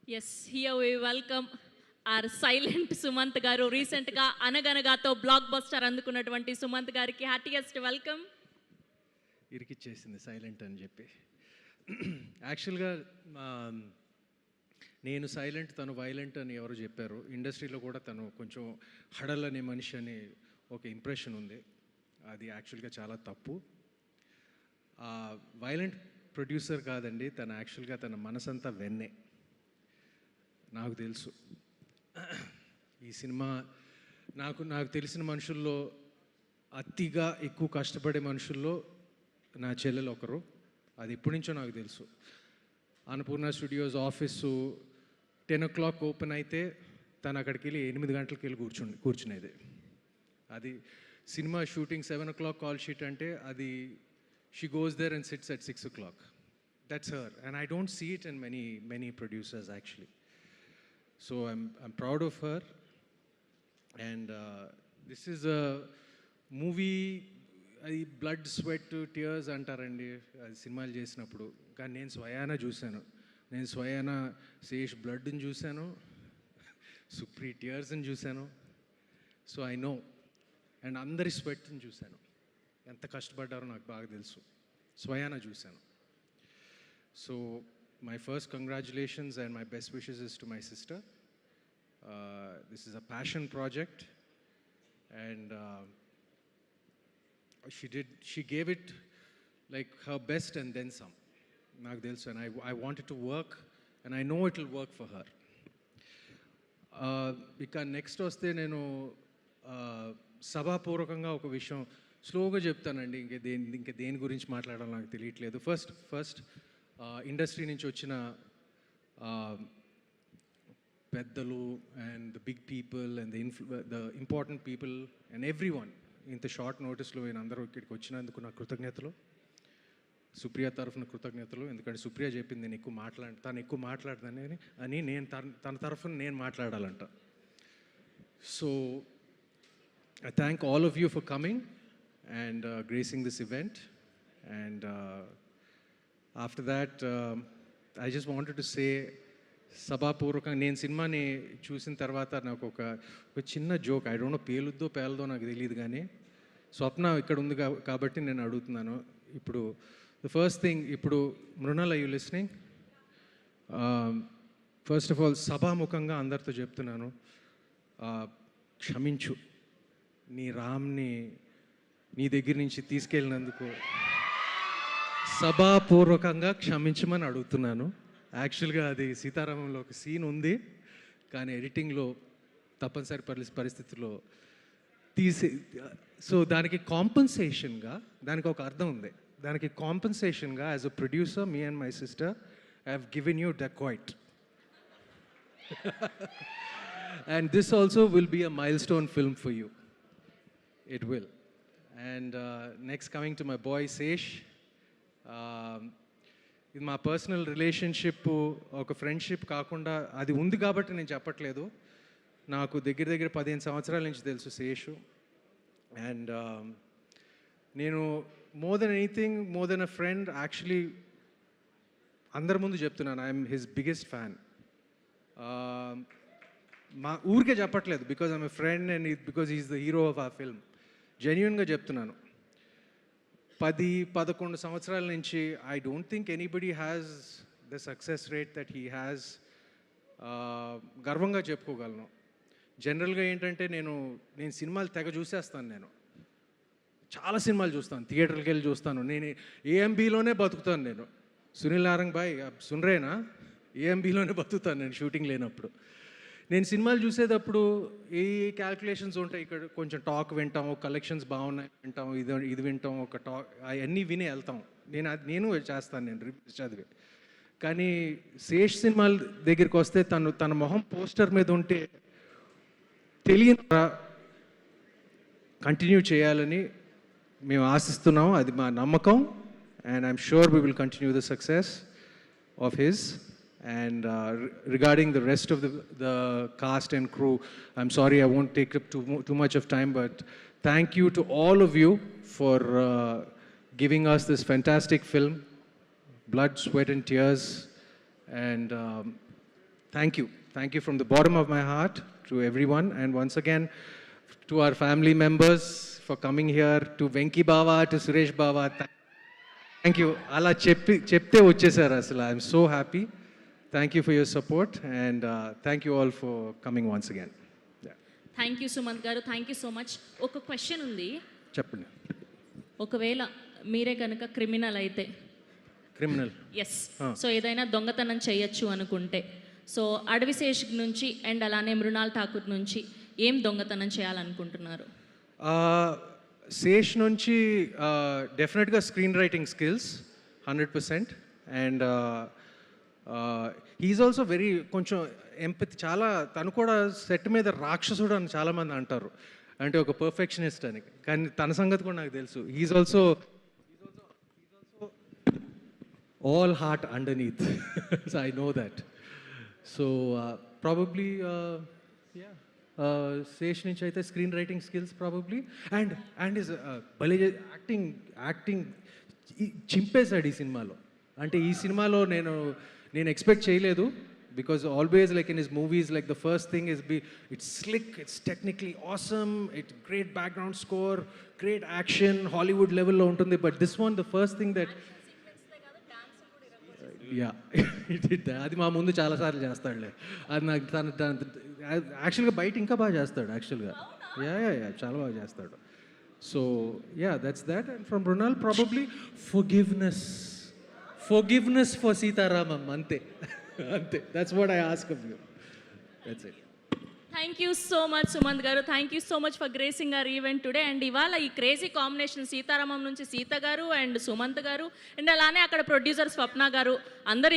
Yes, here we welcome our silent Sumant garu. Recent ga Anaganaga blockbuster అందుకున్నటువంటి Sumanth గారికి heartiest welcome. ఇరికిచ్చేసింది silent అని చెప్పి. యాక్చువల్గా నేను సైలెంట్, తను వైలెంట్ అని ఎవరు చెప్పారు. ఇండస్ట్రీలో కూడా తను కొంచెం హడల్ అనే మనిషి అని ఒక ఇంప్రెషన్ ఉంది. అది యాక్చువల్గా చాలా తప్పు. వైలెంట్ ప్రొడ్యూసర్ కాదండి, తను యాక్చువల్గా తన మనసంతా వెన్నే. నాకు తెలుసు ఈ సినిమా నాకు తెలిసిన మనుషుల్లో అతిగా ఎక్కువ కష్టపడే మనుషుల్లో నా చెల్లెలు ఒకరు. అది ఎప్పటి నుంచో నాకు తెలుసు. Annapurna studios office 10 o'clock open అయితే తను అక్కడికి వెళ్ళి 8 గంటలకు వెళ్ళి కూర్చునేది. అది cinema shooting 7 o'clock call sheet అంటే అది she goes there and sits at 6 o'clock. That's her and I don't see it in many producers actually. So I'm proud of her, and this is a movie. అది blood sweat tears అంటారండి అది సినిమాలు చేసినప్పుడు. కానీ నేను స్వయాన శేష్ బ్లడ్ని చూశాను, సుప్రీ టీయర్స్ని చూశాను. సో ఐ నో, అండ్ అందరి స్వెట్ని చూశాను. ఎంత కష్టపడ్డారో నాకు బాగా తెలుసు, స్వయాన చూశాను. So my first congratulations and my best wishes is to my sister. This is a passion project, and she gave it like her best and then some. నాకు తెలుసు, and I want it to work, and I know it will work for her. ఇక next వస్తే నేను సభాపూర్వకంగా ఒక విషయం స్లోగా చెప్తానండి. ఇంకా దేని గురించి మాట్లాడాలో నాకు తెలియట్లేదు. ఫస్ట్ ఇండస్ట్రీ నుంచి వచ్చిన పెద్దలు and the big people and the important people and everyone, ఇంత షార్ట్ నోటీస్లో అందరూ ఇక్కడికి వచ్చినందుకు నా కృతజ్ఞతలు. సుప్రియ తరఫున కృతజ్ఞతలు, ఎందుకంటే సుప్రియ చెప్పింది తను ఎక్కువ మాట్లాడదని అని నేను తన తరఫున నేను మాట్లాడాలంట. So I thank all of you for coming and gracing this event. And after that I just wanted to say సభాపూర్వకంగా నేను సినిమాని చూసిన తర్వాత నాకు ఒక చిన్న జోక్, ఐ డోంట్ నో పేలుద్దో పేలదో నాకు తెలియదు, కానీ స్వప్న ఇక్కడ ఉంది కాబట్టి నేను అడుగుతున్నాను. ఇప్పుడు ద ఫస్ట్ థింగ్, ఇప్పుడు Mrunal, are you listening? First of all సభాముఖంగా అందరితో చెప్తున్నాను, క్షమించు. నీ రామ్ని నీ దగ్గర నుంచి తీసుకెళ్ళినందుకు సభాపూర్వకంగా క్షమించమని అడుగుతున్నాను. యాక్చువల్గా అది సీతారామంలో ఒక సీన్ ఉంది, కానీ ఎడిటింగ్లో తప్పనిసరి పరిస్థితుల్లో సో దానికి కాంపన్సేషన్గా, దానికి ఒక అర్థం ఉంది. దానికి కాంపన్సేషన్గా as a producer, me and my sister I have given you Dacoit. And this also will be a milestone film for you. It will. And next coming to my boy Sesh. ఇది మా personal relationship, ఒక friendship కాకుండా అది ఉంది కాబట్టి నేను చెప్పట్లేదు. నాకు దగ్గర 15 సంవత్సరాల నుంచి తెలుసు శేషు. అండ్ నేను more than anything, more than a friend, actually అందరి ముందు చెప్తున్నాను, ఐఎమ్ హిస్ బిగ్గెస్ట్ ఫ్యాన్. మా ఊరికే చెప్పట్లేదు, because I'm a friend and because he's the hero of ఆ ఫిల్మ్. జెన్యున్గా చెప్తున్నాను. 10-11 సంవత్సరాల నుంచి I don't think anybody has the success rate that he has. గర్వంగా చెప్పుకోగలను. జనరల్గా ఏంటంటే నేను సినిమాలు తెగ చూసేస్తాను. నేను చాలా సినిమాలు చూస్తాను, థియేటర్కి వెళ్ళి చూస్తాను. నేను ఏఎంబీలోనే బతుకుతాను. నేను సునీల్ నారంగ్ బాయ్ సున్రేనా ఏఎంబీలోనే బతుకుతాను నేను షూటింగ్ లేనప్పుడు. నేను సినిమాలు చూసేటప్పుడు ఏ క్యాల్కులేషన్స్ ఉంటాయి, ఇక్కడ కొంచెం టాక్ వింటాం, కలెక్షన్స్ బాగున్నాయి వింటాం, ఇది వింటాం, ఒక టాక్ అవన్నీ విని వెళ్తాం. నేను చేస్తాను, నేను రివ్యూస్ చదివి. కానీ శేష్ సినిమాల దగ్గరికి వస్తే తన మొహం పోస్టర్ మీద ఉంటే తెలియని కంటిన్యూ చేయాలని మేము ఆశిస్తున్నాం. అది మా నమ్మకం. And I'm sure we will continue the success of his. And regarding the rest of the cast and crew, I'm sorry I won't take up too much of time, but thank you to all of you for giving us this fantastic film, Blood, Sweat and Tears. And Thank you from the bottom of my heart to everyone, and once again to our family members for coming here, to Venki Baba, to Suresh Baba. Thank you. అలా చెప్తే వచ్చేసారు అసలు. I'm so happy. Thank you for your support and thank you all for coming once again. Thank you Sumanth garu, thank you so much. ఒక question ఉంది. చెప్పండి. ఒకవేళ మీరే కనుక క్రిమినల్ అయితే, క్రిమినల్, ఎస్, సో ఏదైనా దొంగతనం చేయొచ్చు అనుకుంటే, సో అడవిశేష్ నుంచి అండ్ అలానే మృణాల్ ఠాకూర్ నుంచి ఏం దొంగతనం చేయాలనుకుంటున్నారు? శేష్ నుంచి డెఫినెట్గా screen writing skills 100%. And he's also very కొంచెం ఎంపతి, చాలా తను కూడా సెట్ మీద రాక్షసుడు అని చాలామంది అంటారు, అంటే ఒక పర్ఫెక్షనిస్ట్ అని. కానీ తన సంగతి కూడా నాకు తెలుసు. He is also all heart underneath. So I know that. So probably Sesh nunchi aithe screen writing skills probably, and his bale acting చింపేశాడు ఈ సినిమాలో. అంటే ఈ సినిమాలో నేను ఎక్స్పెక్ట్ చేయలేదు, because always like in his movies, like the first thing is it's slick, it's technically awesome, it's great background score, great action, Hollywood level lo untundi. But this one, the first thing that yeah అది మా ముందు చాలాసార్లు చేస్తాడులే. అది నాకు తన యాక్చువల్గా బయట ఇంకా బాగా చేస్తాడు యాక్చువల్గా. యా చాలా బాగా చేస్తాడు. So yeah, that's that. And from Mrunal probably forgiveness for Sita Ramam. అంతే అంతే. That's what I ask of you. That's it. Thank you so much Sumanth garu, thank you so much for gracing our event today. And ఇవాళ ఈ crazy combination Sitaramam నుంచి సీత గారు and Sumanth గారు, and అలానే అక్కడ producer స్వప్న గారు అందరూ